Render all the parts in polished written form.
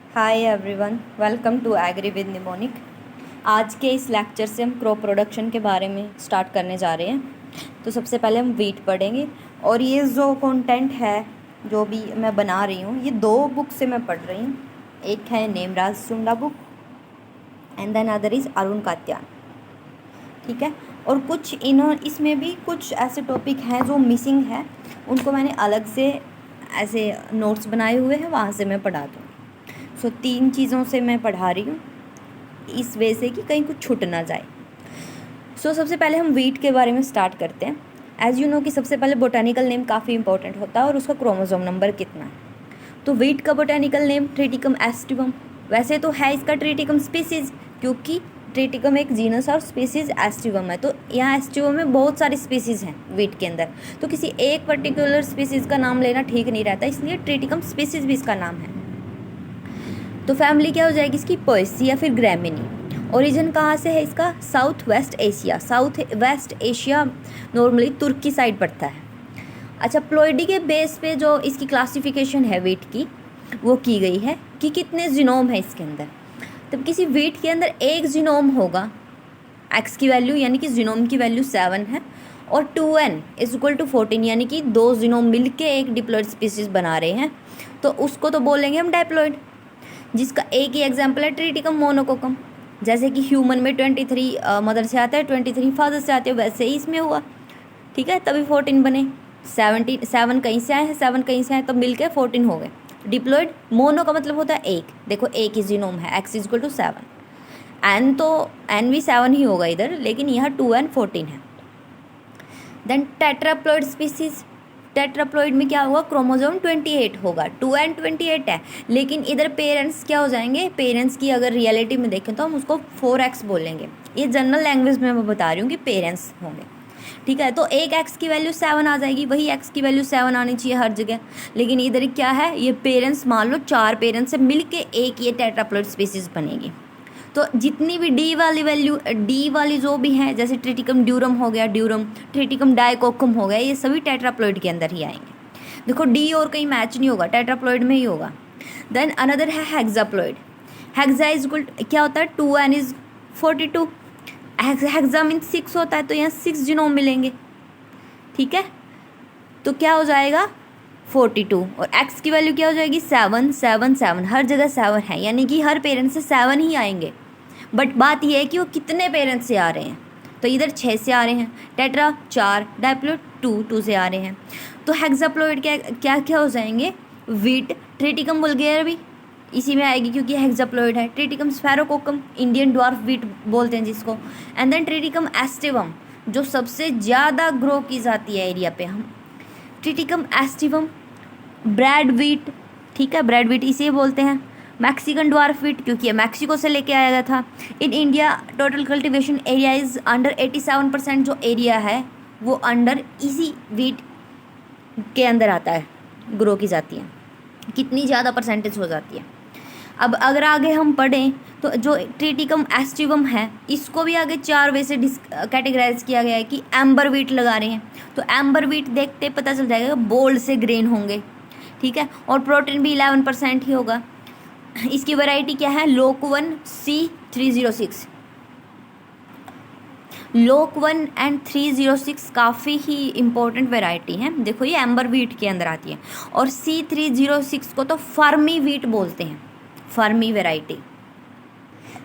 Hi everyone, welcome to agri with mnemonic. आज के इस लेक्चर से हम क्रॉप प्रोडक्शन के बारे में स्टार्ट करने जा रहे हैं। तो सबसे पहले हम वीट पढ़ेंगे और ये जो कंटेंट है जो भी मैं बना रही हूँ ये दो बुक से मैं पढ़ रही हूँ। एक है Nemraj Sunda book and then other is Arun Katyan. ठीक है, और कुछ इसमें भी कुछ ऐसे टॉपिक हैं जो मिसिंग है, उनको मैंने अलग से ऐसे नोट्स बनाए हुए हैं, वहाँ से मैं पढ़ा दूँ। सो 3 चीज़ों से मैं पढ़ा रही हूँ इस वे से कि कहीं कुछ छूट ना जाए। सबसे पहले हम वीट के बारे में स्टार्ट करते हैं। एज यू नो कि सबसे पहले बोटानिकल नेम काफ़ी इंपॉर्टेंट होता है और उसका क्रोमोसोम नंबर कितना है। तो वीट का बोटानिकल नेम ट्रिटिकम एस्टिवम। वैसे तो है इसका ट्रिटिकम स्पीसीज, क्योंकि ट्रिटिकम एक जीनस और स्पीसीज एस्टिवम है। तो यहाँ एस्टिवम में बहुत सारी स्पीसीज़ हैं वीट के अंदर, तो किसी एक पर्टिकुलर स्पीसीज़ का नाम लेना ठीक नहीं रहता, इसलिए ट्रिटिकम स्पीसीज भी इसका नाम है। तो फैमिली क्या हो जाएगी इसकी, पोएसी या फिर ग्रैमिनी। ओरिजिन कहाँ से है इसका, south west Asia. South west Asia normally तुर्की साइड पड़ता है। अच्छा, प्लोइडी के बेस पे जो इसकी क्लासिफिकेशन है वीट की वो की गई है कि कितने जीनोम है इसके अंदर। तब किसी वीट के अंदर एक जीनोम होगा, एक्स की वैल्यू यानी कि जीनोम की वैल्यू 7 है, और 2n इज इक्वल टू 14 यानी कि 2 जीनोम मिलके एक डिप्लॉइड स्पीसीज बना रहे हैं, तो उसको तो बोलेंगे हम डाइप्लॉइड, जिसका एक ही एग्जाम्पल है ट्रिटिकम मोनोकोकम। जैसे कि ह्यूमन में 23 मदर से आता है, 23 फादर से आते हैं, वैसे ही इसमें हुआ। ठीक है, तभी 14 बने। 7 कहीं से आए हैं, 7 कहीं से आए, तब मिलके 14 हो गए। डिप्लॉइड मोनो का मतलब होता है एक, देखो एक ही जीनोम है, X is equal to 7। N तो एन भी 7 ही होगा इधर, लेकिन यहाँ 2n 14 है। Then tetraploid species. टेट्राप्लॉइड में क्या होगा, क्रोमोसोम 28 होगा, 2n 28 है, लेकिन इधर पेरेंट्स क्या हो जाएंगे, पेरेंट्स की अगर रियलिटी में देखें तो हम उसको 4x बोलेंगे। ये जनरल लैंग्वेज में मैं बता रही हूँ कि पेरेंट्स होंगे। ठीक है, तो एक x की वैल्यू 7 आ जाएगी, वही x की वैल्यू 7 आनी चाहिए हर जगह, लेकिन इधर क्या है, ये पेरेंट्स मान लो 4 पेरेंट्स से मिलके एक ये टेट्राप्लॉइड स्पीसीज बनेगी। तो जितनी भी डी वाली वैल्यू, डी वाली जो भी है, जैसे ट्रिटिकम ड्यूरम हो गया, ड्यूरम, ट्रिटिकम डाइकोकम हो गया, ये सभी टेट्राप्लॉइड के अंदर ही आएंगे। देखो डी और कहीं मैच नहीं होगा, टेट्राप्लॉइड में ही होगा। देन अनदर है हेक्साप्लॉइड। हेक्सा इज इक्वल क्या होता है, 2n इज 42। हेक्सा मीन 6 होता है, तो यहाँ 6 जीनोम मिलेंगे। ठीक है, तो क्या हो जाएगा 42, और x की वैल्यू क्या हो जाएगी 7 7 7, हर जगह 7 है, यानी कि हर पेरेंट से 7 ही आएंगे। बट बात यह है कि वो कितने पेरेंट्स से आ रहे हैं, तो इधर 6 से आ रहे हैं, टेट्रा 4, डाइप्लॉइड 2 से आ रहे हैं। तो हेक्साप्लॉइड क्या क्या हो जाएंगे, वीट, ट्रिटिकम वल्गेर भी इसी में आएगी क्योंकि हेक्साप्लॉइड है। ट्रिटिकम स्फेरोकोकम, इंडियन ड्वार्फ वीट बोलते हैं जिसको। एंड देन ट्रिटिकम एस्टिवम, जो सबसे ज़्यादा ग्रो की जाती है एरिया पे, हम ट्रिटिकम एस्टिवम। ब्रेड वीट, ठीक है, ब्रेड वीट इसे बोलते हैं। मैक्सिकन ड्वार्फ वीट, क्योंकि ये मैक्सिको से लेके आया गया था। In India total cultivation area is under 87%, जो एरिया है वो अंडर इसी वीट के अंदर आता है, ग्रो की जाती है। कितनी ज़्यादा परसेंटेज हो जाती है। अब अगर आगे हम पढ़ें तो जो ट्रिटिकम एस्टिवम है, इसको भी आगे 4 वे से कैटेगराइज किया गया है कि एम्बर वीट लगा रहे हैं, तो एम्बर वीट देखते पता चल जाएगा बोल्ड से ग्रेन होंगे। ठीक है, और प्रोटीन भी 11% ही होगा। इसकी वैरायटी क्या है, लोक 1 C306। लोक 1 एंड 306 काफ़ी ही इम्पोर्टेंट वैरायटी है। देखो ये एम्बर वीट के अंदर आती है, और C306 को तो फर्मी वीट बोलते हैं, फर्मी वैरायटी।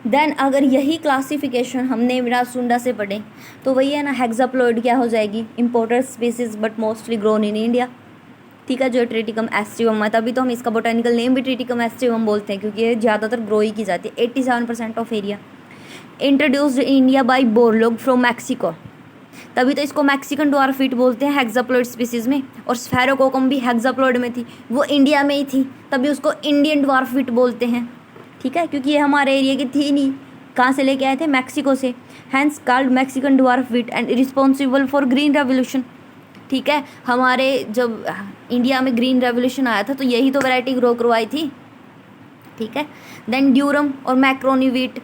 देन अगर यही क्लासिफिकेशन हमने मिरासुंडा से पढ़े तो वही है ना, हेक्साप्लॉइड क्या हो जाएगी, imported species but mostly grown in India. ठीक है, जो ट्रिटिकम एस्टिवम है, तभी तो हम इसका बोटानिकल नेम भी ट्रिटिकम एस्टिवम बोलते हैं, क्योंकि ये ज़्यादातर ग्रो ही की जाती है, 87% of area. Introduced in India by Borlaug from Mexico, तभी तो इसको मैक्सिकन ड्वार्फ वीट बोलते हैं हेक्साप्लॉइड स्पीसीज में। और स्फेरोकोकम भी हेक्साप्लॉइड में थी, वो इंडिया में ही थी, तभी उसको इंडियन ड्वार्फ वीट बोलते हैं। ठीक है, क्योंकि ये हमारे एरिया की थी नहीं, कहाँ से लेके आए थे, मैक्सिको से। Hence called Mexican dwarf wheat and responsible for green revolution. ठीक है, हमारे जब इंडिया में ग्रीन रेवोल्यूशन आया था तो यही तो वैरायटी ग्रो करवाई थी। ठीक है, देन ड्यूरम और मैक्रोनी वीट।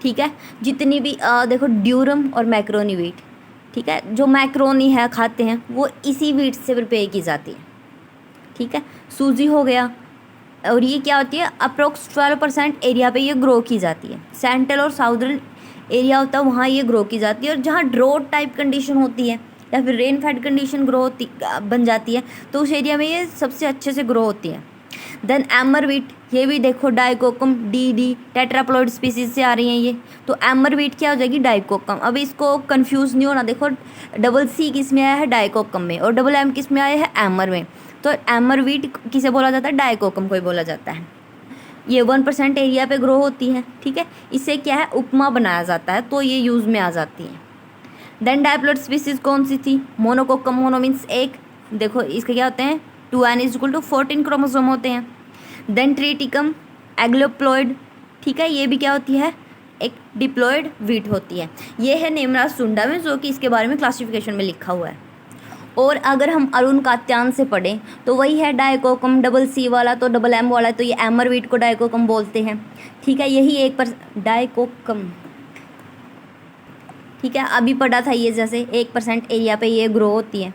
ठीक है, जितनी भी देखो ड्यूरम और मैक्रोनी वीट, ठीक है, जो मैक्रोनी है खाते हैं वो इसी वीट से प्रिपेयर की जाती है। ठीक है, सूजी हो गया, और ये क्या होती है, अप्रोक्स 12% एरिया पे ये ग्रो की जाती है। सेंट्रल और साउदर्न एरिया होता है वहाँ ये ग्रो की जाती है, और जहाँ ड्रोट टाइप कंडीशन होती है या फिर रेन फेड कंडीशन बन जाती है तो उस एरिया में ये सबसे अच्छे से ग्रो होती है। देन एमर वीट, ये भी देखो डाइकोकम डी टेट्राप्लॉइड स्पीसीज से आ रही हैं ये, तो एमर वीट क्या हो जाएगी, डाइकोकम। अब इसको कंफ्यूज नहीं होना, देखो डबल सी किस में आया है, डाइकोकम में, और डबल एम किस में आया है, एमर में। तो एमर वीट किसे बोला जाता है, डाइकोकम को ही बोला जाता है। ये 1% एरिया पे ग्रो होती है, ठीक है। इससे क्या है, उपमा बनाया जाता है, तो ये यूज़ में आ जाती है। देन डाइप्लॉइड स्पीसीज कौन सी थी, मोनोकोकम, मोनो मीन्स एक, देखो इसके क्या होते हैं 2n=14 क्रोमोसोम होते हैं। देन ट्रिटिकम एग्लोप्लॉइड, ठीक है, ये भी क्या होती है, एक डिप्लॉइड वीट होती है। ये है नेमराज सुंडा में, जो कि इसके बारे में क्लासिफिकेशन में लिखा हुआ है। और अगर हम अरुण कात्यायन से पढ़ें तो वही है डाइकोकम, डबल सी वाला, तो डबल एम वाला, तो ये एमर वीट को डाइकोकम बोलते हैं, ठीक है। यही 1% डाइकोकम, ठीक है, अभी पढ़ा था ये, जैसे 1% एरिया पे ये ग्रो होती है।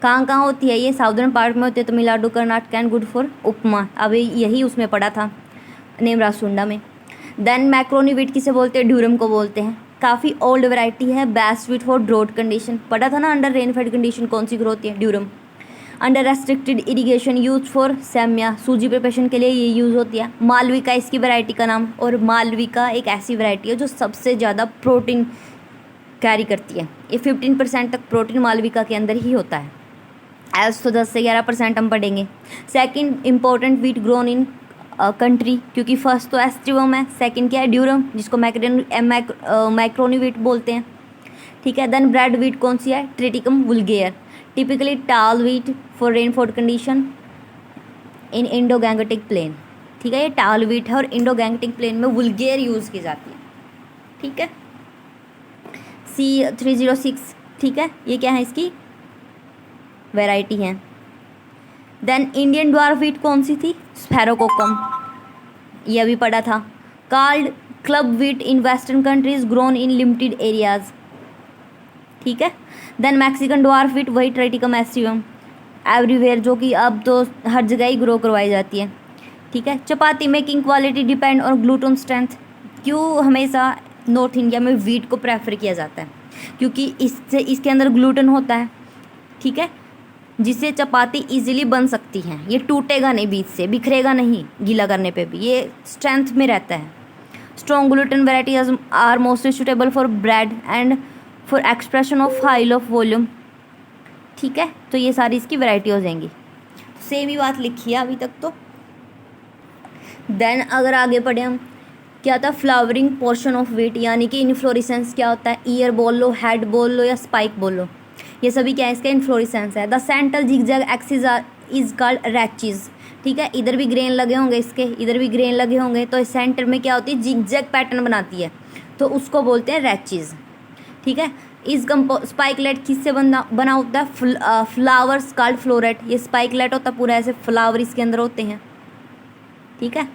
कहाँ कहाँ होती है ये, साउदर्न पार्ट में होती है, Tamil Nadu, Karnataka and good for upma, अभी यही उसमें पढ़ा था नेमराज सुंडा में। देन मैक्रोनी वीट किसे बोलते हैं, ड्यूरम को बोलते हैं। काफ़ी ओल्ड वैरायटी है, best wheat for draught condition, पढ़ा था ना, अंडर रेनफेड कंडीशन कौन सी ग्रो होती है, durum. Under restricted irrigation use for semiya, सूजी प्रिपरेशन के लिए ये यूज़ होती है। मालविका इसकी वैरायटी का नाम, और मालविका एक ऐसी वैरायटी है जो सबसे ज़्यादा प्रोटीन कैरी करती है। ये 15% तक प्रोटीन मालविका के अंदर ही होता है। एज तो 10 से 11% हम पढ़ेंगे। Second important wheat grown in country, क्योंकि फर्स्ट तो एस्ट्रिवम है, सेकंड क्या है, ड्यूरम, जिसको मैक्रोनी वीट बोलते हैं, ठीक है। देन ब्रेड वीट कौन सी है, triticum vulgare, typically tall wheat for rainfed condition in Indo Gangetic plain, ठीक है। ये टाल वीट है और इंडो गैंगेटिक प्लेन में वुल्गेयर यूज़ की जाती है, ठीक है। C306, ठीक है, ये क्या है, इसकी वैरायटी है। देन इंडियन ड्वार्फ वीट कौन सी थी, स्फेरोकोकम, ये अभी पढ़ा था। Card club wheat in western countries grown in limited areas, ठीक है। देन मैक्सिकन ड्वार्फ वीट, वही ट्रिटिकम एस्टिवम, एवरीवेयर, जो कि अब तो हर जगह ही ग्रो करवाई जाती है, ठीक है। Chapati making quality depend on gluten strength, क्यों हमेशा नॉर्थ इंडिया में वीट को प्रेफर किया जाता है, क्योंकि इसके अंदर ग्लूटेन होता है, ठीक है, जिससे चपाती इजीली बन सकती है। ये टूटेगा नहीं बीच से, बिखरेगा नहीं गीला करने पे भी, ये स्ट्रेंथ में रहता है। Strong gluten varieties are mostly suitable for bread and for expression of high of volume, ठीक है। तो ये सारी इसकी वैरायटी हो जाएंगी। सेम ही बात लिखी है अभी तक तो। देन अगर आगे पढ़े हम, क्या था, फ्लावरिंग पोर्शन ऑफ वीट, यानी कि इनफ्लोरेसेंस क्या होता है, ईयर बोल लो, हेड बोल लो या स्पाइक बोल लो, ये सभी क्या है, इसका इन्फ्लोरेसेंस है। The central zigzag axis is called rachis, ठीक है। इधर भी ग्रेन लगे होंगे इसके, इधर भी ग्रेन लगे होंगे, तो सेंटर में क्या होती है, जिगजैग पैटर्न बनाती है, तो उसको बोलते हैं रैचेस, ठीक है। इस स्पाइकलेट किससे बना होता है, फ्लावर्स कॉल्ड फ्लोरेट, ये स्पाइकलेट होता है पूरा ऐसे फ्लावर इसके अंदर होते हैं, ठीक है।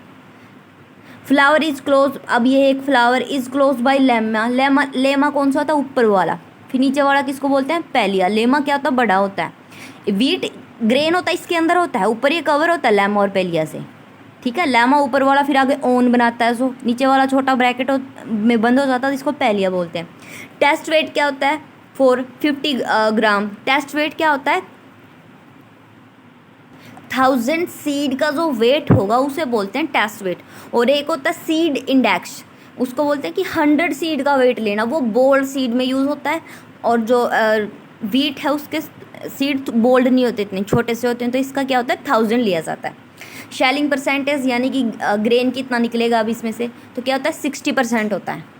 फ्लावर इज क्लोज, अब ये एक flower is close by lemma, lemma कौन सा होता है, ऊपर वाला, फिर नीचे वाला किसको बोलते हैं, पैलिया। लेमा क्या होता है, बड़ा होता है। वीट ग्रेन होता है इसके अंदर होता है, ऊपर ये कवर होता है लेमा और पैलिया से, ठीक है। लेमा ऊपर वाला फिर आगे ओन बनाता है, सो नीचे वाला छोटा ब्रैकेट में बंद हो जाता है, इसको पैलिया बोलते हैं। टेस्ट वेट क्या होता है, 450 ग्राम। टेस्ट वेट क्या होता है, 1000 सीड का जो वेट होगा उसे बोलते हैं टेस्ट वेट। और एक होता है सीड इंडेक्स, उसको बोलते हैं कि 100 सीड का वेट लेना, वो बोल्ड सीड में यूज़ होता है। और जो वीट है उसके सीड बोल्ड नहीं होते, इतने छोटे से होते हैं, तो इसका क्या होता है 1000 लिया जाता है। शेलिंग परसेंटेज, यानी कि ग्रेन कितना निकलेगा अब इसमें से, तो क्या होता है 60% होता है।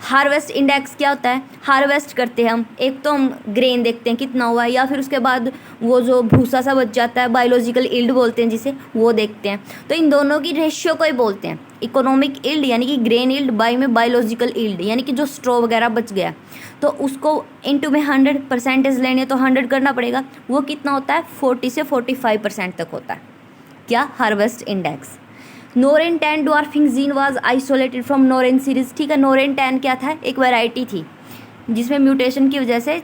हार्वेस्ट इंडेक्स क्या होता है, हार्वेस्ट करते हैं हम, एक तो हम ग्रेन देखते हैं कितना हुआ है, या फिर उसके बाद वो जो भूसा सा बच जाता है, बायोलॉजिकल इल्ड बोलते हैं जिसे, वो देखते हैं। तो इन दोनों की रेशियो को ही बोलते हैं इकोनॉमिक इल्ड, यानी कि ग्रेन इल्ड बाई में बायोलॉजिकल इल्ड, यानी कि जो स्ट्रॉ वगैरह बच गया तो उसको इनटू में 100% लेने तो 100 करना पड़ेगा, वो कितना होता है 40 से 45% तक होता है। क्या, harvest index. Noren 10 dwarfing gene was isolated from Noren series, ठीक है। नोरेन 10 क्या था, एक वैरायटी थी जिसमें म्यूटेशन की वजह से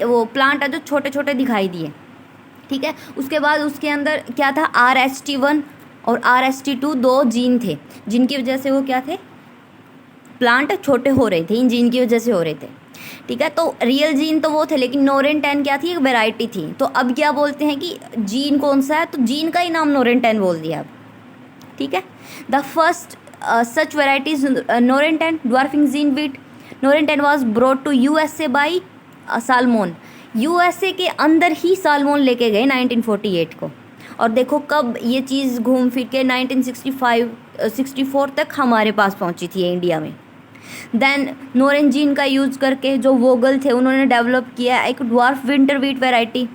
वो प्लांट है जो छोटे छोटे दिखाई दिए, ठीक है। उसके बाद उसके अंदर क्या था, RST1 और RST2 दो जीन थे जिनकी वजह से वो क्या थे, प्लांट छोटे हो रहे थे, इन जीन की वजह से हो रहे थे। ठीक है, तो रियल जीन तो वो थे, लेकिन नोरेंटेन क्या थी, एक वेराइटी थी। तो अब क्या बोलते हैं कि जीन कौन सा है, तो जीन का ही नाम नोरेंटेन बोल दिया अब। ठीक है, the first such varieties Norin ten dwarfing gene wheat. Norin ten was brought to USA by Salmon. USA के अंदर ही सालमोन लेके गए 1948 को। और देखो कब ये चीज़ घूम फिर के 1964 तक हमारे पास पहुंची थी इंडिया में। देन नोरेंजीन का यूज करके जो वोगल थे उन्होंने डेवलप किया एक dwarf winter wheat variety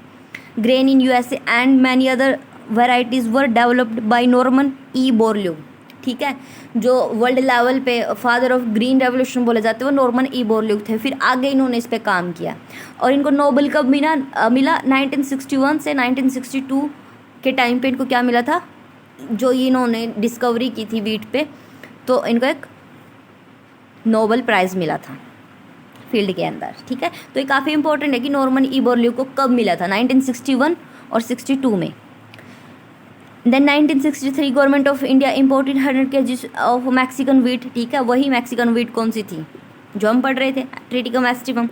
grain in USA and many other varieties were developed by Norman E Borlaug. ठीक है, जो वर्ल्ड लेवल पे फादर ऑफ ग्रीन रेवोल्यूशन बोले जाते हैं वो नॉर्मन ई बोरल्यू थे। फिर आगे इन्होंने इस पे काम किया और इनको नोबेल कब मिला 1961 से 1962 के टाइम पे इनको क्या मिला था, जो इन्होंने डिस्कवरी की थी वीट पे, तो इनको एक नोबेल प्राइज़ मिला था फील्ड के अंदर। ठीक है, तो ये काफ़ी इंपॉर्टेंट है कि नॉर्मन ई बोरल्यू को कब मिला था, 1961 और 62 में। Then 1963 government of India imported 100 kg of Mexican wheat. ठीक है, वही मैक्सिकन वीट कौन सी थी जो हम पढ़ रहे थे, Triticum aestivum.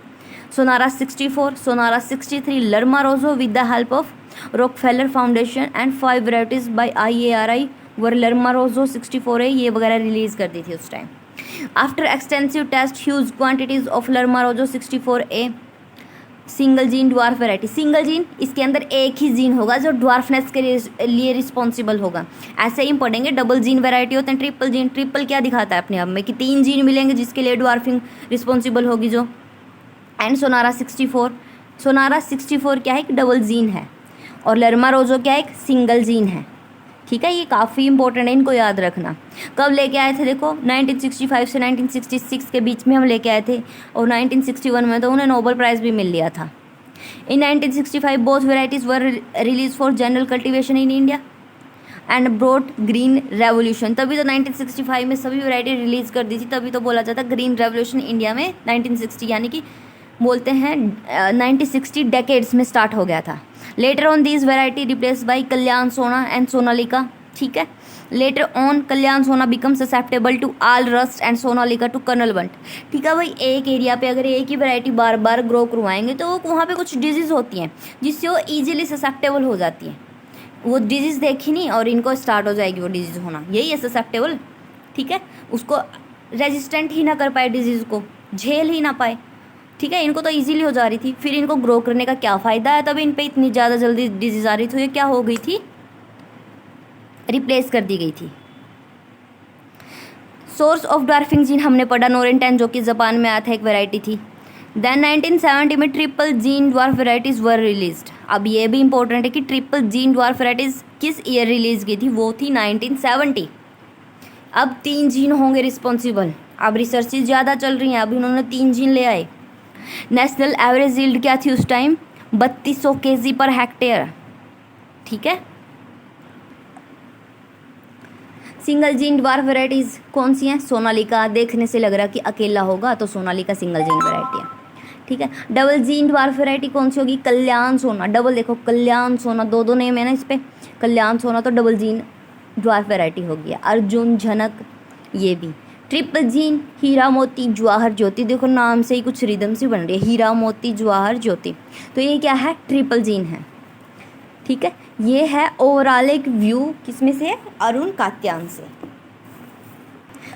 Sonara 64, Sonara 63, Lerma Rojo with the help of Rockefeller foundation and 5 varieties by IARI were Lerma Rojo 64A, ये वगैरह रिलीज़ कर दी थी उस time. After extensive test huge quantities of Lerma Rojo 64A single gene dwarf variety. Single gene, इसके अंदर एक ही gene होगा जो ड्वार्फनेस के लिए रिस्पॉन्सिबल होगा। ऐसे ही हम पढ़ेंगे डबल जीन वैरायटी होते हैं, ट्रिपल जीन। ट्रिपल क्या दिखाता है अपने आप में कि 3 जीन मिलेंगे जिसके लिए ड्वार्फिंग रिस्पॉन्सिबल होगी जो। एंड सोनारा 64, सोनारा 64 क्या है, एक डबल जीन है, और लर्मा रोजो क्या है, एक सिंगल जीन है। ठीक है, ये काफ़ी इंपॉर्टेंट है, इनको याद रखना। कब लेके आए थे, देखो 1965 से 1966 के बीच में हम लेके आए थे, और 1961 में तो उन्हें नोबेल प्राइज़ भी मिल लिया था। इन 1965 both varieties were release for general cultivation in India and brought green revolution. तभी तो 1965 में सभी वेराइटी रिलीज़ कर दी थी, तभी तो बोला जाता ग्रीन रेवोल्यूशन इंडिया में 1960, यानी कि बोलते हैं 1960 डेकेड्स में स्टार्ट हो गया था। Later on this variety replace by Kalyan Sona and Sonalika. ठीक है, later on Kalyan Sona become susceptible to all rust and Sonalika to Karnal bunt. ठीक है भाई, एक एरिया पे अगर एक ही वैरायटी बार बार ग्रो करवाएंगे तो वहाँ पे कुछ डिजीज़ होती हैं जिससे वो ईजिली ससेप्टेबल हो जाती हैं। वो डिजीज़ देखी नहीं और इनको स्टार्ट हो जाएगी वो डिजीज़ होना, यही है ससेप्टेबल। ठीक है, उसको रेजिस्टेंट ही ना कर पाए, डिजीज़ को झेल ही ना पाए। ठीक है, इनको तो इजीली हो जा रही थी, फिर इनको ग्रो करने का क्या फ़ायदा है, तब इन पे इतनी ज़्यादा जल्दी डिजीज़ आ रही थी। ये क्या हो गई थी, रिप्लेस कर दी गई थी। सोर्स ऑफ ड्वार्फिंग जीन हमने पढ़ा, नोरेंटेन जो कि जापान में आया था, एक वैरायटी थी। देन 1970 में ट्रिपल जीन ड्वार्फ वैराइटीज़ वर रिलीज्ड। अब ये भी इंपॉर्टेंट है कि ट्रिपल जीन ड्वार्फ वैराइटीज़ किस ईयर रिलीज़ की थी, वो थी 1970। अब 3 जीन होंगे रिस्पॉन्सिबल, अब रिसर्चेज ज़्यादा चल रही हैं, अब इन्होंने 3 जीन ले आए। नेशनल एवरेज यील्ड क्या थी उस टाइम, 3200 kg पर हेक्टेयर। ठीक है, सिंगल जीन ड्वार्फ वैराइटीज़ कौन सी हैं, सोनालिका। देखने से लग रहा कि अकेला होगा तो सोनालिका सिंगल जीन वैरायटी है। ठीक है, डबल जीन ड्वार्फ वैरायटी कौन सी होगी, कल्याण सोना। डबल देखो, कल्याण सोना, दो नेम है ना इस पर, कल्याण सोना तो डबल जीन ड्वार्फ वैरायटी होगी। अर्जुन, झनक, ये भी। ट्रिपल जीन हीरा मोती जवाहर ज्योति, देखो नाम से ही कुछ रिदम सी बन रही है, हीरा मोती जवाहर ज्योति, तो ये क्या है, ट्रिपल जीन है। ठीक है, ये है ओवरऑल एक व्यू, किसमें से है, अरुण कात्यान से।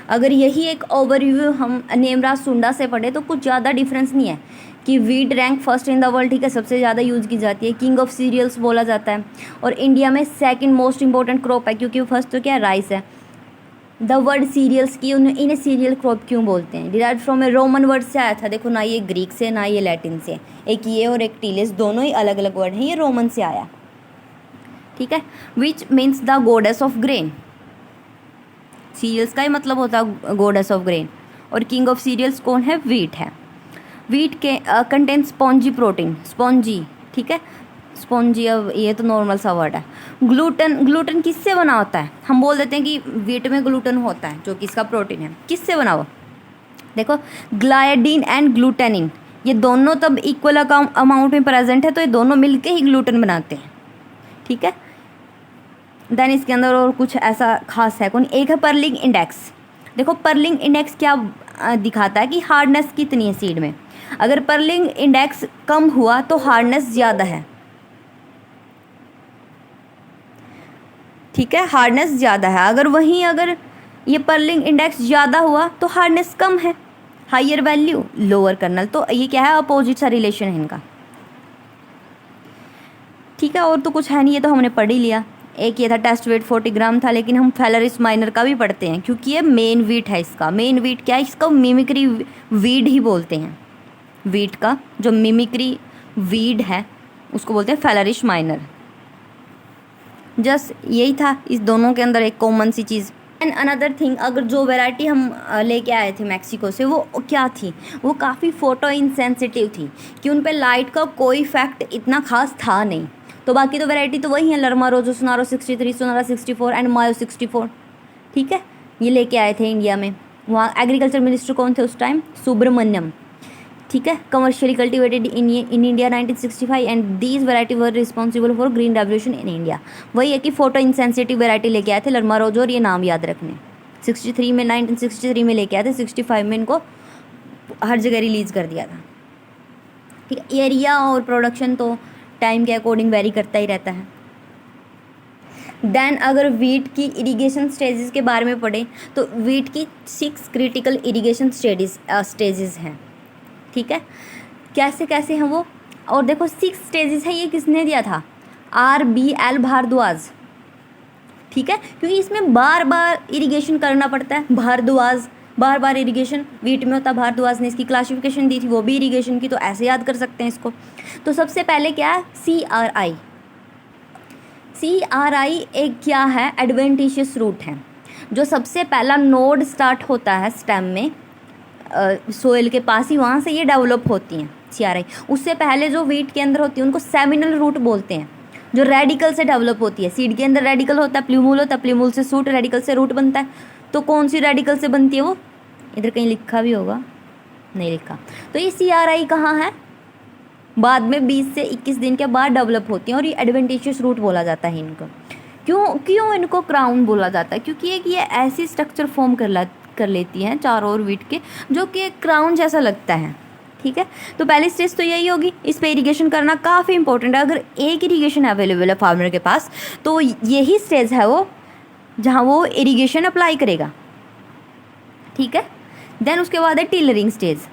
अगर यही एक ओवरव्यू हम नेमराज सुंडा से पढ़े तो कुछ ज़्यादा डिफरेंस नहीं है कि wheat rank first in the world. ठीक है, सबसे ज़्यादा यूज़ की जाती है, किंग ऑफ सीरियल्स बोला जाता है, और इंडिया में सेकंड मोस्ट इंपॉर्टेंट क्रॉप है, क्योंकि फर्स्ट तो क्या, राइस है। द वर्ड सीरियल्स की इन्हें सीरियल क्रॉप क्यों बोलते हैं, derived from A Roman word से आया था। देखो, ना ये ग्रीक से ना ये लैटिन से, एक ये और एक टीलेस, दोनों ही अलग अलग वर्ड हैं, ये रोमन से आया। ठीक है, which means the goddess of grain. Cereals का ही मतलब होता है गोडेस ऑफ ग्रेन, और किंग ऑफ सीरियल्स कौन है, वीट है। वीट के कंटेन स्पॉन्जी प्रोटीन, स्पॉन्जी। ठीक है, स्पॉन्जी, अब ये तो नॉर्मल सा वर्ड है। ग्लूटन, ग्लूटन किससे बना होता है, हम बोल देते हैं कि वीट में ग्लूटन होता है जो कि इसका प्रोटीन है, किससे बना हुआ, देखो ग्लाइडिन एंड ग्लूटेनिन, ये दोनों तब इक्वल अमाउंट में प्रेजेंट है, तो ये दोनों मिलके ही ग्लूटन बनाते हैं। ठीक है, देन इसके अंदर और कुछ ऐसा खास है कौन, एक है पर्लिंग इंडेक्स। देखो पर्लिंग इंडेक्स क्या दिखाता है कि हार्डनेस कितनी है सीड में। अगर पर्लिंग इंडेक्स कम हुआ तो हार्डनेस ज़्यादा है, ठीक है, हार्डनेस ज़्यादा है। अगर ये पर्लिंग इंडेक्स ज़्यादा हुआ तो हार्डनेस कम है, हाइयर वैल्यू लोअर कर्नल। तो ये क्या है, अपोजिट सा रिलेशन है इनका, ठीक है। और तो कुछ है नहीं, ये तो हमने पढ़ ही लिया। एक ये था टेस्ट वेट 40 ग्राम था, लेकिन हम फेलरिस माइनर का भी पढ़ते हैं क्योंकि ये मेन वीट है। इसका मेन वीट क्या है, इसका मिमिक्री वीड ही बोलते हैं। वीट का जो मिमिक्री वीड है उसको बोलते हैं फेलरिस माइनर। जस्ट यही था इस दोनों के अंदर एक कॉमन सी चीज़। एंड अनदर थिंग, अगर जो वैरायटी हम लेके आए थे मैक्सिको से वो क्या थी, वो काफ़ी फ़ोटो इंसेंसिटिव थी कि उन पे लाइट का कोई इफेक्ट इतना खास था नहीं। तो बाकी तो वैरायटी तो वही है, लर्मा रोजो, सोनारो 63, सोनारा 64 एंड मायो 64, ठीक है। ये लेके आए थे इंडिया में। वहाँ एग्रीकल्चर मिनिस्टर कौन थे उस टाइम, सुब्रमण्यम, ठीक है। Commercially cultivated in India 1965 and these variety were responsible for green revolution in India. वही है कि फोटो इंसेंसिटिव वैरायटी लेके आए थे लर्मा रोजो, और ये नाम याद रखने। 63 में 1963 में लेके आए थे, 65 में इनको हर जगह रिलीज़ कर दिया था, ठीक है। एरिया और प्रोडक्शन तो टाइम के अकॉर्डिंग वेरी करता ही रहता है। देन अगर वीट की इरिगेशन स्टेजेस के बारे में पढ़ें तो वीट की 6 क्रिटिकल इरिगेशन स्टेजेस हैं, ठीक है। कैसे कैसे हैं वो, और देखो 6 स्टेजेस है, ये किसने दिया था, RBL भारद्वाज, ठीक है। क्योंकि इसमें बार बार इरिगेशन करना पड़ता है, भारद्वाज बार बार इरिगेशन वीट में होता है। भारद्वाज ने इसकी क्लासिफिकेशन दी थी, वो भी इरिगेशन की, तो ऐसे याद कर सकते हैं इसको। तो सबसे पहले क्या है, CRI एक क्या है, एडवेंटिशियस रूट है। जो सबसे पहला नोड स्टार्ट होता है स्टेम में सोइल के पास ही, वहाँ से ये डेवलप होती हैं CRI। उससे पहले जो वीट के अंदर होती है उनको सेमिनल रूट बोलते हैं, जो रेडिकल से डेवलप होती है। सीड के अंदर रेडिकल होता है, प्ल्यूमुल होता है, प्ल्यूमुल से सूट, रेडिकल से रूट बनता है। तो कौन सी रेडिकल से बनती है वो, इधर कहीं लिखा भी होगा, नहीं लिखा। तो ये CRI कहाँ है, बाद में 20 से 21 दिन के बाद डेवलप होती हैं, और ये एडवेंटिशियस रूट बोला जाता है इनको। क्यों इनको क्राउन बोला जाता है, क्योंकि एक ये ऐसी स्ट्रक्चर फॉर्म कर लेती हैं चारों ओर वीट के, जो कि एक क्राउन जैसा लगता है, ठीक है। तो पहली स्टेज तो यही होगी, इस पे इरिगेशन करना काफ़ी इंपॉर्टेंट है। अगर एक इरिगेशन अवेलेबल है फार्मर के पास तो यही स्टेज है वो जहाँ वो इरिगेशन अप्लाई करेगा, ठीक है। देन उसके बाद है टिलरिंग स्टेज।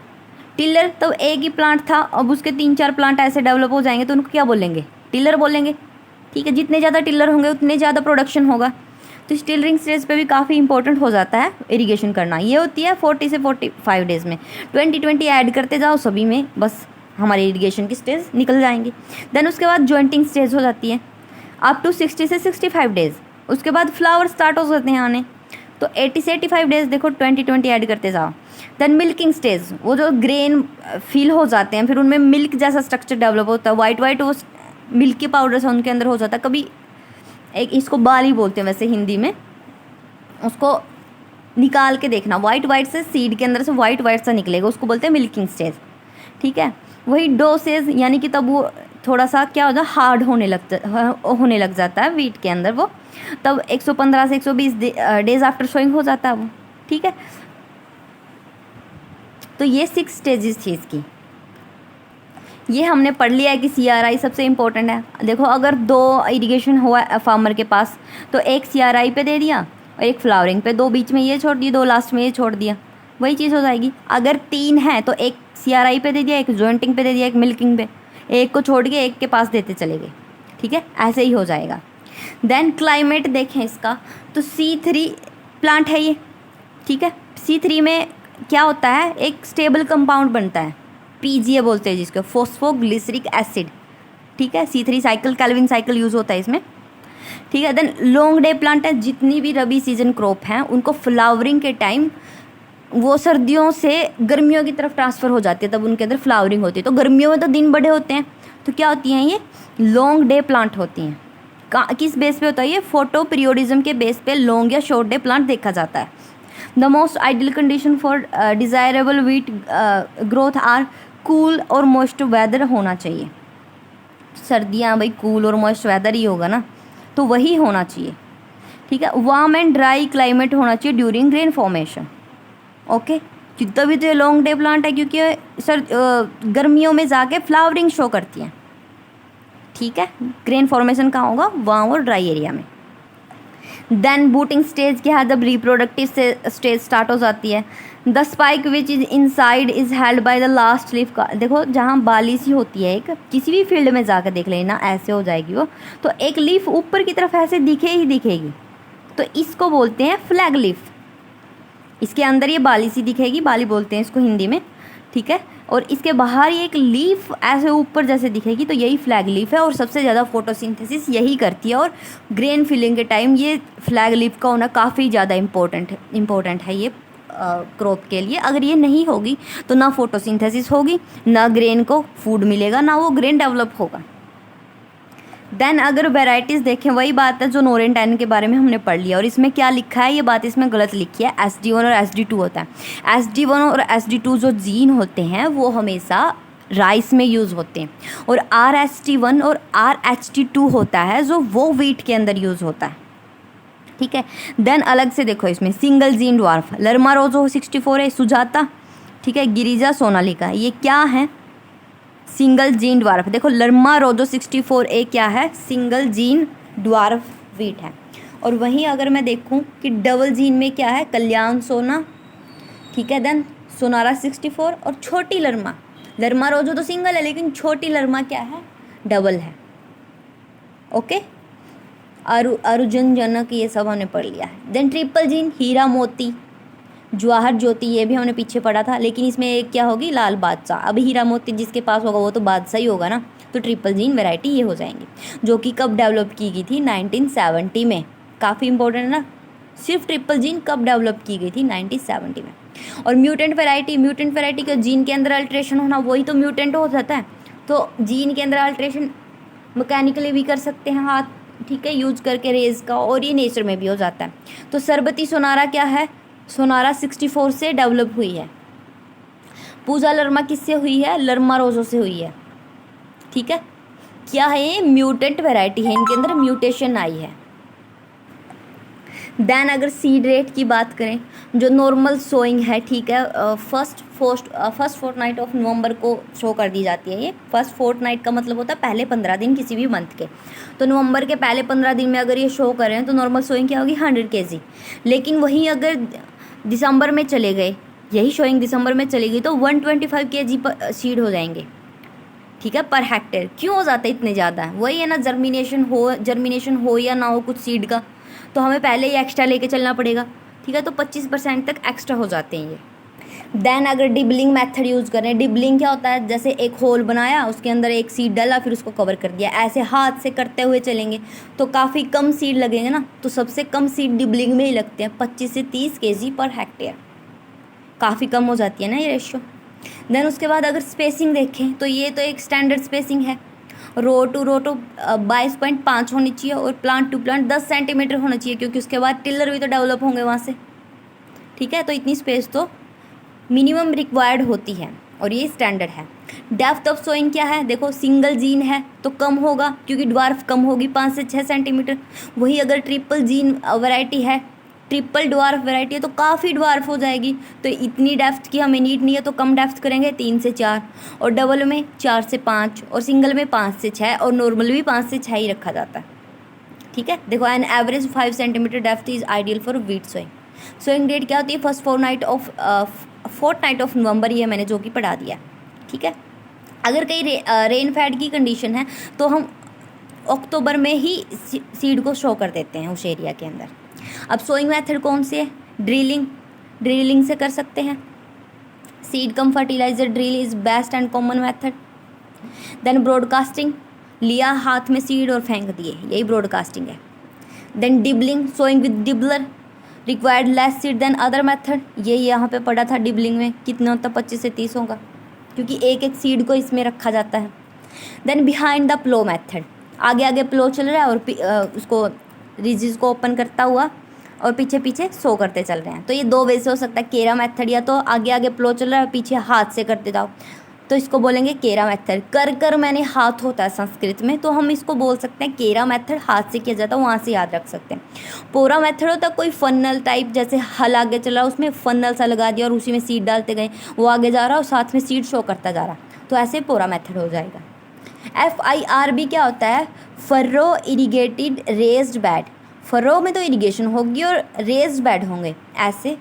टिलर तो एक ही प्लांट था, अब उसके 3-4 प्लांट ऐसे डेवलप हो जाएंगे तो उनको क्या बोलेंगे, टिलर बोलेंगे, ठीक है। जितने ज़्यादा टिलर होंगे उतने ज़्यादा प्रोडक्शन होगा। तो इस टिलरिंग स्टेज पे भी काफ़ी इंपॉर्टेंट हो जाता है इरिगेशन करना। ये होती है 40 से 45 डेज़ में। 20-20 ऐड करते जाओ सभी में, बस हमारी इरिगेशन की स्टेज निकल जाएंगी। देन उसके बाद जॉइंटिंग स्टेज हो जाती है अप टू 60 से 65 डेज़। उसके बाद फ्लावर स्टार्ट हो जाते हैं आने, तो 80 से 85 डेज़ देखो 20-20 ऐड करते जाओ। देन मिल्किंग स्टेज, वो जो ग्रेन फील हो जाते हैं, फिर उनमें मिल्क जैसा स्ट्रक्चर डेवलप होता है, वाइट वो मिल्की पाउडर सा उनके अंदर हो जाता है। कभी एक इसको बाली बोलते हैं वैसे हिंदी में, उसको निकाल के देखना, वाइट से सीड के अंदर से वाइट सा निकलेगा, उसको बोलते हैं मिल्किंग स्टेज, ठीक है। वही डोसेज, यानी कि तब वो थोड़ा सा क्या होता है, हार्ड होने लग जाता है वीट के अंदर वो, तब 115 से 120 डेज आफ्टर शोइंग हो जाता है वो, ठीक है। तो ये 6 स्टेजेस थी इसकी, ये हमने पढ़ लिया है कि CRI सबसे इम्पोर्टेंट है। देखो अगर 2 इरिगेशन हुआ फार्मर के पास तो एक CRI पे दे दिया और एक फ्लावरिंग पे, 2 बीच में ये छोड़ दिया, 2 लास्ट में ये छोड़ दिया, वही चीज़ हो जाएगी। अगर 3 है तो एक CRI पे दे दिया, एक जॉइंटिंग पे दे दिया, एक मिल्किंग पे, एक को छोड़ के एक के पास देते चले गए, ठीक है, ऐसे ही हो जाएगा। देन क्लाइमेट देखें इसका, तो C3 प्लांट है ये, ठीक है। C3 में क्या होता है, एक स्टेबल कंपाउंड बनता है, PGA बोलते हैं जिसको, फोस्फोग्लिसरिक एसिड, ठीक है। C3 cycle, Calvin cycle use होता है इसमें, ठीक है। देन लॉन्ग डे प्लांट है, जितनी भी रबी सीजन क्रॉप हैं उनको फ्लावरिंग के टाइम वो सर्दियों से गर्मियों की तरफ ट्रांसफ़र हो जाती है, तब उनके अंदर फ्लावरिंग होती है। तो गर्मियों में तो दिन बड़े होते हैं, तो क्या होती हैं ये लॉन्ग डे प्लांट होती हैं। किस बेस पे होता है ये, फोटो पीरियोडिज्म के बेस पे लॉन्ग या शॉर्ट डे प्लांट देखा जाता है। The most ideal condition for desirable wheat growth are cool और मॉइस्ट वेदर होना चाहिए। सर्दियाँ भाई कूल और मॉइस्ट वेदर ही होगा ना, तो वही होना चाहिए, ठीक है। वार्म एंड ड्राई क्लाइमेट होना चाहिए ड्यूरिंग रेन फॉर्मेशन। ओके, तभी तो ये लॉन्ग डे प्लांट है, क्योंकि गर्मियों में जाके फ्लावरिंग शो करती हैं। ठीक है, ग्रेन फॉर्मेशन कहाँ होगा? वार्म और ड्राई एरिया में। देन बूटिंग स्टेज के बाद जब रिप्रोडक्टिव स्टेज स्टार्ट हो जाती है, the spike which is inside is held by the last leaf का। देखो जहाँ बाली सी होती है, एक किसी भी फील्ड में जाकर देख लेना, ऐसे हो जाएगी वो, तो एक लीफ ऊपर की तरफ ऐसे दिखे ही दिखेगी, तो इसको बोलते हैं फ्लैग लीफ। इसके अंदर ये बाली सी दिखेगी, बाली बोलते हैं इसको हिंदी में। ठीक है, और इसके बाहर ये एक लीफ ऐसे ऊपर जैसे दिखेगी, तो यही फ्लैग लीफ है। और सबसे ज़्यादा फोटोसिंथेसिस यही करती है, और ग्रेन फिलिंग के टाइम ये फ्लैग लीफ का होना काफ़ी ज़्यादा इम्पोर्टेंट है ये क्रॉप के लिए। अगर ये नहीं होगी तो ना फोटोसिंथेसिस होगी, ना ग्रेन को फूड मिलेगा, ना वो ग्रेन डेवलप होगा। देन अगर वेराइटीज़ देखें, वही बात है जो नोरेन 10 के बारे में हमने पढ़ लिया, और इसमें क्या लिखा है, ये बात इसमें गलत लिखी है। SD1 और SD2 होता है। SD1 और SD2 जो जीन होते हैं वो हमेशा राइस में यूज़ होते हैं, और RST1 और RH2 होता है जो वो वीट के अंदर यूज़ होता है। ठीक है, देन अलग से देखो, इसमें सिंगल जीन ड्वार्फ लर्मा रोजो 64 है, सुजाता। ठीक है, गिरिजा सोनालिका, ये क्या है? Single gene dwarf. देखो लर्मा रोजो 64A क्या है? सिंगल जीन ड्वार्फ वीट है। और वहीं अगर मैं देखूं कि डबल जीन में क्या है? कल्याण सोना। ठीक है, देन सोनारा 64, और छोटी लर्मा रोजो तो सिंगल है, लेकिन छोटी लर्मा क्या है? डबल है। ओके, अर्जुन जनक, ये सब हमने पढ़ लिया है। देन ट्रिपल जीन हीरा मोती, जवाहर ज्योति, ये भी हमने पीछे पढ़ा था, लेकिन इसमें एक क्या होगी? लाल बादशाह। अब हीरा मोती जिसके पास होगा वो तो बादशाह ही होगा ना, तो ट्रिपल जीन वैरायटी ये हो जाएंगी, जो कि कब डेवलप की गई थी? 1970 में। काफ़ी इंपॉर्टेंट है ना, सिर्फ ट्रिपल जीन कब डेवलप की गई थी? 1970 में। और म्यूटेंट वैरायटी का जीन के अंदर अल्ट्रेशन होना, वही तो म्यूटेंट हो जाता है। तो जीन के अंदर अल्ट्रेशन मैकेनिकली भी कर सकते हैं हाथ, ठीक है, यूज करके रेज का, और ये नेचर में भी हो जाता है। तो सरबती सोनारा क्या है? सोनारा 64 से डेवलप हुई है। पूजा लर्मा किससे हुई है? लर्मा रोजो से हुई है। ठीक है, क्या है ये? म्यूटेंट वैरायटी है, इनके अंदर म्यूटेशन आई है। देन अगर सीड रेट की बात करें, जो नॉर्मल सोइंग है, ठीक है, फर्स्ट फोर्टनाइट ऑफ नवंबर को शो कर दी जाती है। ये फर्स्ट फोर्टनाइट का मतलब होता है पहले 15 दिन किसी भी मंथ के। तो नवंबर के पहले 15 दिन में अगर ये शो करें तो नॉर्मल सोइंग क्या होगी? 100 kg। लेकिन वहीं अगर दिसंबर में चले गए, यही शोइंग दिसंबर में चली गई, तो 125 kg पर सीड हो जाएंगे। ठीक है, पर हेक्टेयर। क्यों हो जाता है इतने ज़्यादा? वही है ना, जर्मिनेशन हो या ना हो कुछ सीड का, तो हमें पहले ही एक्स्ट्रा लेके चलना पड़ेगा। ठीक है, तो 25% तक एक्स्ट्रा हो जाते हैं ये। देन अगर डिबलिंग मेथड यूज़ करें, डिबलिंग क्या होता है? जैसे एक होल बनाया, उसके अंदर एक सीड डाला, फिर उसको कवर कर दिया, ऐसे हाथ से करते हुए चलेंगे तो काफ़ी कम सीड लगेंगे ना। तो सबसे कम सीड डिबलिंग में ही लगते हैं, 25 से 30 kg पर हेक्टेयर। काफ़ी कम हो जाती है ना ये रेशियो। देन उसके बाद अगर स्पेसिंग देखें तो ये तो एक स्टैंडर्ड स्पेसिंग है। रो टू 22.5 होनी चाहिए, और प्लांट टू प्लांट 10 सेंटीमीटर होना चाहिए, क्योंकि उसके बाद टिलर भी तो डेवलप होंगे वहाँ से। ठीक है, तो इतनी स्पेस तो मिनिमम रिक्वायर्ड होती है, और ये स्टैंडर्ड है। डेप्थ ऑफ सोइंग क्या है? देखो सिंगल जीन है तो कम होगा, क्योंकि ड्वार्फ कम होगी 5 से 6 सेंटीमीटर। वही अगर ट्रिपल जीन वैरायटी है, ट्रिपल ड्वार्फ वैरायटी है, तो काफ़ी ड्वार्फ हो जाएगी। तो इतनी डेप्थ की हमें नीड नहीं है, तो कम डेप्थ करेंगे 3 से 4, और डबल में 4 से 5, और सिंगल में 5 से 6, और नॉर्मल भी 5 से 6 ही रखा जाता है। ठीक है, देखो an average 5 centimetre depth is ideal for wheat sowing. Sowing date क्या होती है? फर्स्ट फोर्टनाइट ऑफ नवंबर, ये मैंने जो कि पढ़ा दिया। ठीक है, अगर कहीं रेन फैड की कंडीशन है तो हम अक्टूबर में ही सीड को शो कर देते हैं उस एरिया के अंदर। अब सोइंग मेथड कौन सी है? ड्रिलिंग से कर सकते हैं। Seed cum fertiliser drill is best and common method. Then broadcasting, लिया हाथ में सीड और फेंक दिए, यही ब्रॉडकास्टिंग है। Then dibbling, sowing with dibbler, required less seed than other method. ये यहाँ पे पढ़ा था डिबलिंग में, कितना होता है? 25 से 30 होगा, क्योंकि एक एक सीड को इसमें रखा जाता है। Then behind the plough method, आगे प्लो चल रहा है, और उसको रिजिज को ओपन करता हुआ और पीछे पीछे सो करते चल रहे हैं। तो ये 2 वे से हो सकता है, केरा मेथड, या तो आगे प्लो चल रहा है, पीछे हाथ से करते जाओ, तो इसको बोलेंगे केरा मेथड। कर कर मैंने हाथ होता है संस्कृत में, तो हम इसको बोल सकते हैं केरा मेथड, हाथ से किया जाता है, वहाँ से याद रख सकते हैं। पोरा मेथड होता है कोई फनल टाइप, जैसे हल आगे चल रहा है उसमें फनल सा लगा दिया और उसी में सीड डालते गए, वो आगे जा रहा है और साथ में सीड शो करता जा रहा, तो ऐसे पोरा मेथड हो जाएगा। FIRB क्या होता है? Furrow irrigated raised bed. Furrow में तो इरिगेशन होगी और रेज्ड बेड होंगे ऐसे।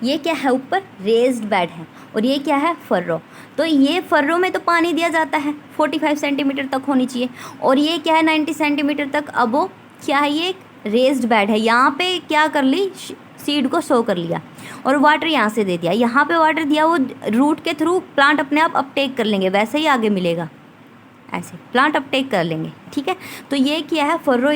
ये क्या है? ऊपर रेज्ड बेड है और ये क्या है? फर्रो। तो ये फर्रो में तो पानी दिया जाता है 45 सेंटीमीटर तक होनी चाहिए, और ये क्या है 90 सेंटीमीटर तक। अब वो क्या है? ये एक रेज्ड बेड है। यहाँ पे क्या कर ली? सीड को सो कर लिया और वाटर यहाँ से दे दिया, यहाँ पे वाटर दिया, वो रूट के थ्रू प्लांट अपने आप अपटेक कर लेंगे, वैसे ही आगे मिलेगा, ऐसे प्लांट अपटेक कर लेंगे। ठीक है, तो ये क्या है? Furrow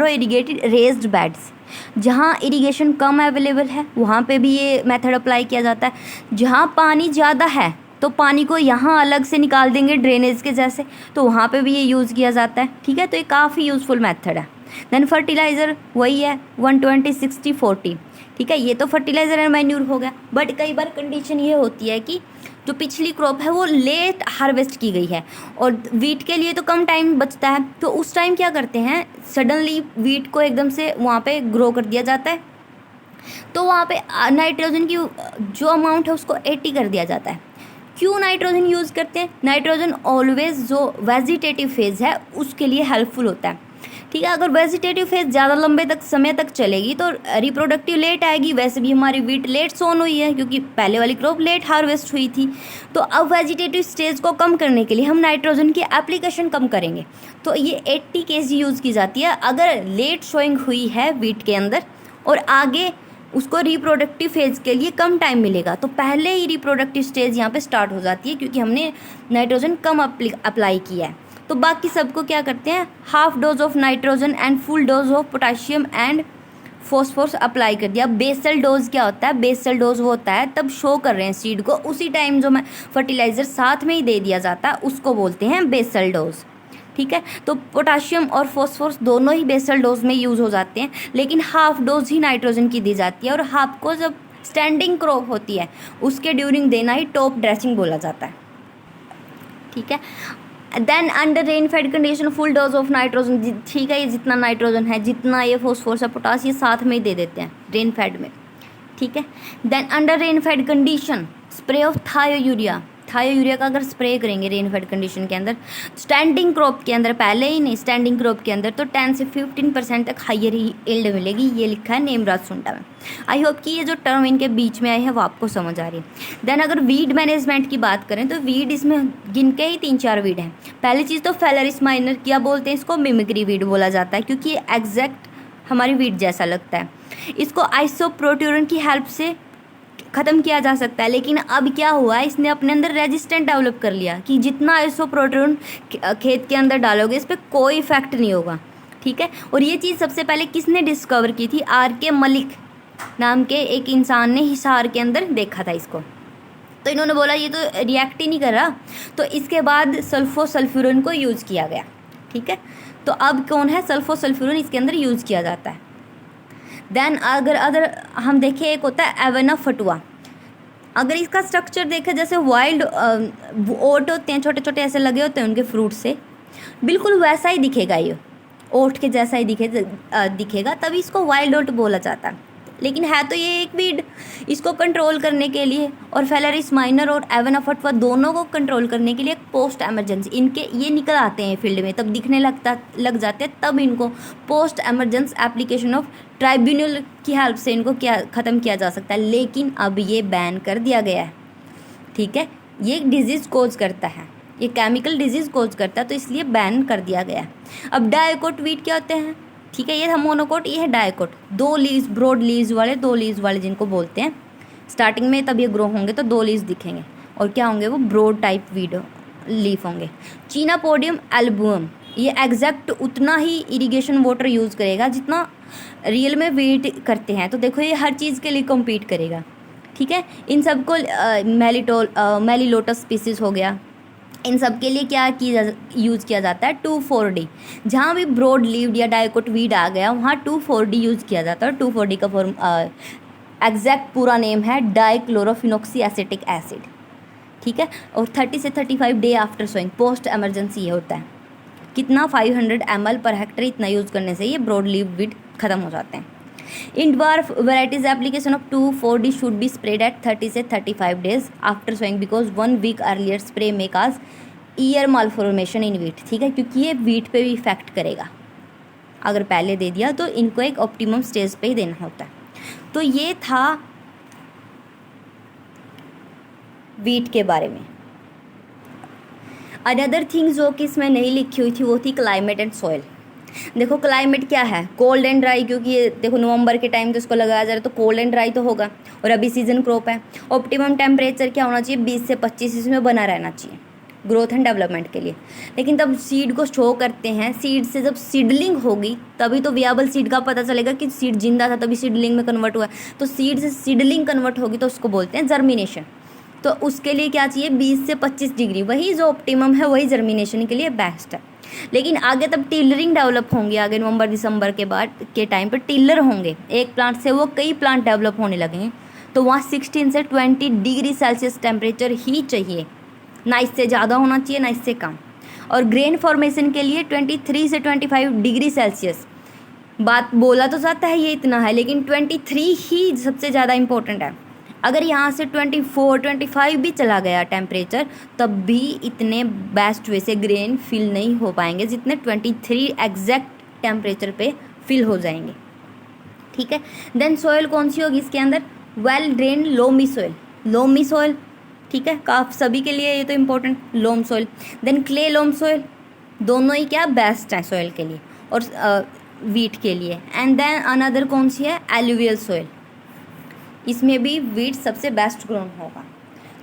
irrigated raised beds. जहाँ इरिगेशन कम अवेलेबल है वहाँ पे भी ये मेथड अप्लाई किया जाता है। जहाँ पानी ज़्यादा है तो पानी को यहाँ अलग से निकाल देंगे ड्रेनेज के जैसे, तो वहाँ पे भी ये यूज़ किया जाता है। ठीक है, तो ये काफ़ी यूज़फुल मेथड है। देन फर्टिलाइज़र वही है 120-60-40। ठीक है, ये तो फर्टिलाइज़र एंड मैन्यूर हो गया। बट कई बार कंडीशन ये होती है कि जो पिछली क्रॉप है वो लेट हार्वेस्ट की गई है और वीट के लिए तो कम टाइम बचता है, तो उस टाइम क्या करते हैं, सडनली वीट को एकदम से वहाँ पे ग्रो कर दिया जाता है, तो वहाँ पे नाइट्रोजन की जो अमाउंट है उसको 80 कर दिया जाता है। क्यों नाइट्रोजन यूज़ करते हैं? नाइट्रोजन ऑलवेज जो वेजिटेटिव फेज़ है उसके लिए हेल्पफुल होता है। ठीक है, अगर वेजिटेटिव फेज ज़्यादा लंबे तक समय तक चलेगी तो रिप्रोडक्टिव लेट आएगी। वैसे भी हमारी वीट लेट सोन हुई है क्योंकि पहले वाली क्रॉप लेट हार्वेस्ट हुई थी, तो अब वेजिटेटिव स्टेज को कम करने के लिए हम नाइट्रोजन की एप्लीकेशन कम करेंगे, तो ये 80 kg यूज़ की जाती है अगर लेट शोइंग हुई है वीट के अंदर और आगे उसको रिप्रोडक्टिव फेज़ के लिए कम टाइम मिलेगा, तो पहले ही रिप्रोडक्टिव स्टेज यहाँ पे स्टार्ट हो जाती है क्योंकि हमने नाइट्रोजन कम अप्लाई किया है। तो बाकी सबको क्या करते हैं, half dose of nitrogen and full dose of potassium and phosphorus apply कर दिया। बेसल डोज क्या होता है? बेसल डोज वो होता है तब शो कर रहे हैं सीड को, उसी टाइम जो मैं फर्टिलाइज़र साथ में ही दे दिया जाता है उसको बोलते हैं बेसल डोज। ठीक है, तो पोटाशियम और फॉस्फोरस दोनों ही बेसल डोज में यूज़ हो जाते हैं, लेकिन हाफ डोज ही नाइट्रोजन की दी जाती है और हाफ को जब स्टैंडिंग क्रॉप होती है उसके ड्यूरिंग देना ही टॉप ड्रेसिंग बोला जाता है। ठीक है, then under rainfed condition full dose of nitrogen. ठीक है, ये जितना नाइट्रोजन है, जितना ये फॉस्फोरस पोटास, ये साथ में ही दे देते हैं रेन फेड में। ठीक है, then under rainfed condition spray of thiourea. Thiourea का अगर स्प्रे करेंगे रेन फेड कंडीशन के अंदर स्टैंडिंग क्रॉप के अंदर, पहले ही नहीं स्टैंडिंग क्रॉप के अंदर, तो 10 से 15% तक हाइयर ही यील्ड मिलेगी। ये लिखा है नेमराज सुंडा में। आई होप कि ये जो टर्म इनके बीच में आई है वो आपको समझ आ रही है। देन अगर वीड मैनेजमेंट की बात करें तो वीड इसमें गिन के ही 3-4 वीड हैं। पहली चीज़ तो फेलरिस माइनर, क्या बोलते हैं इसको? मिमिक्री वीड बोला जाता है क्योंकि ये एग्जैक्ट हमारी वीड जैसा लगता है। इसको आइसोप्रोट्यूरन की हेल्प से ख़त्म किया जा सकता है, लेकिन अब क्या हुआ है, इसने अपने अंदर रेजिस्टेंट डेवलप कर लिया कि जितना आइसोप्रोट्यूरन खेत के अंदर डालोगे इस पर कोई इफेक्ट नहीं होगा। ठीक है, और ये चीज़ सबसे पहले किसने डिस्कवर की थी? RK मलिक नाम के एक इंसान ने हिसार के अंदर देखा था इसको, तो इन्होंने बोला ये तो रिएक्ट ही नहीं कर रहा, तो इसके बाद सल्फोसल्फ्यूरन को यूज़ किया गया। ठीक है, तो अब कौन है? सल्फोसल्फ्यूरन इसके अंदर यूज़ किया जाता है। देन अगर हम देखें, एक होता है एवेना फटुआ। अगर इसका स्ट्रक्चर देखें जैसे वाइल्ड ओट होते हैं, छोटे छोटे ऐसे लगे होते हैं उनके फ्रूट से, बिल्कुल वैसा ही दिखेगा, ये ओट के जैसा ही दिखेगा, तभी इसको वाइल्ड ओट बोला जाता है। लेकिन है तो ये एक वीड। इसको कंट्रोल करने के लिए और फेलरिस माइनर और एवेना फटुआ दोनों को कंट्रोल करने के लिए पोस्ट एमरजेंसी इनके ये निकल आते हैं फील्ड में, तब दिखने लग जाते हैं, तब इनको post emergency application of tribunal की हेल्प से इनको ख़त्म किया जा सकता है। लेकिन अब ये बैन कर दिया गया है। ठीक है, ये डिजीज़ कोज करता है, ये केमिकल डिजीज़ कोज करता है, तो इसलिए बैन कर दिया गया है। अब डाइकोट वीट क्या होते हैं? ठीक है, ये है मोनोकोट, ये है डाइकोट। 2 लीव्स, ब्रॉड लीव्स वाले, 2 लीव्स वाले जिनको बोलते हैं। स्टार्टिंग में तब ये ग्रो होंगे तो 2 लीव्स दिखेंगे और क्या होंगे? वो ब्रॉड टाइप वीड लीफ होंगे। चीनापोडियम एल्बुम, ये एग्जैक्ट उतना ही इरिगेशन वाटर यूज़ करेगा जितना रियल में वीट करते हैं, तो देखो ये हर चीज़ के लिए कम्पीट करेगा। ठीक है, इन सबको मेलीलोटस स्पीसीज हो गया, इन सब के लिए क्या यूज़ किया जाता है? 2,4-D। जहाँ भी ब्रॉड लीव्ड या डाइकोट वीड आ गया वहाँ 2,4-D यूज़ किया जाता है। और 2,4-D का फॉर्म एग्जैक्ट पूरा नेम है डाइक्लोरोफिनॉक्सी एसिटिक एसिड, ठीक है। और 30 से 35 day after sowing, post emergency ये होता है। कितना 500 ml पर हेक्टर, इतना यूज़ करने से ये ब्रॉड लीव वीट खत्म हो जाते हैं। इन dwarf varieties application of 2,4-D should be sprayed at 30 से 35 days after sowing because 1 week earlier spray may cause ear malformation in wheat, ठीक है, क्योंकि ये वीट पे भी इफेक्ट करेगा। अगर पहले दे दिया तो इनको एक ऑप्टिमम स्टेज पे ही देना होता है। तो ये था वीट के बारे में। अनदर थिंग जो कि इसमें नहीं लिखी हुई थी वो थी क्लाइमेट एंड सॉइल। देखो क्लाइमेट क्या है, कोल्ड एंड ड्राई, क्योंकि ये देखो नवंबर के टाइम तो इसको लगाया जा रहा है, तो कोल्ड एंड ड्राई तो होगा, और अभी सीजन क्रॉप है। ऑप्टिमम टेम्परेचर क्या होना चाहिए, 20 से 25 इसमें बना रहना चाहिए ग्रोथ एंड डेवलपमेंट के लिए। लेकिन तब सीड को शो करते हैं, सीड से जब सीडलिंग होगी तभी तो वियाबल सीड का पता चलेगा कि सीड जिंदा था तभी सीडलिंग में कन्वर्ट हुआ। तो सीड से सीडलिंग कन्वर्ट होगी तो उसको बोलते हैं जर्मिनेशन। तो उसके लिए क्या चाहिए, 20 से 25 डिग्री, वही जो ऑप्टिमम है वही जर्मिनेशन के लिए बेस्ट है। लेकिन आगे तब टिलरिंग डेवलप होंगे, आगे नवंबर दिसंबर के बाद के टाइम पर टिलर होंगे, एक प्लांट से वो कई प्लांट डेवलप होने लगेंगे, तो वहाँ 16 से 20 डिग्री सेल्सियस टेम्परेचर ही चाहिए, ना इससे ज़्यादा होना चाहिए ना इससे कम। और ग्रेन फॉर्मेशन के लिए 23 से 25 डिग्री सेल्सियस, बात बोला तो जाता है ये इतना है, लेकिन 23 ही सबसे ज़्यादा इम्पोर्टेंट है। अगर यहाँ से 24, 25 भी चला गया टेम्परेचर, तब भी इतने बेस्ट वे से ग्रेन फिल नहीं हो पाएंगे जितने 23 एग्जैक्ट टेम्परेचर पे फिल हो जाएंगे, ठीक है। देन सॉइल कौन सी होगी इसके अंदर, well drain loamy soil, loamy soil, ठीक है, काफ़ी सभी के लिए ये तो important, loam soil. Then clay loam soil, दोनों ही क्या बेस्ट हैं सॉइल के लिए और वीट के लिए। एंड देन अनदर कौन सी है, एलुवियल सॉइल, इसमें भी वीट सबसे बेस्ट ग्रोन होगा।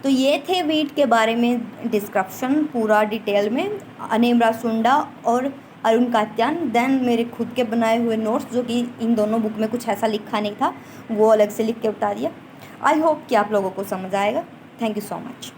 तो ये थे वीट के बारे में डिस्क्रिप्शन पूरा डिटेल में, अनेमरा सुंडा और अरुण कात्यान। देन मेरे खुद के बनाए हुए नोट्स, जो कि इन दोनों बुक में कुछ ऐसा लिखा नहीं था, वो अलग से लिख के बता दिया। आई होप कि आप लोगों को समझ आएगा। Thank you so much.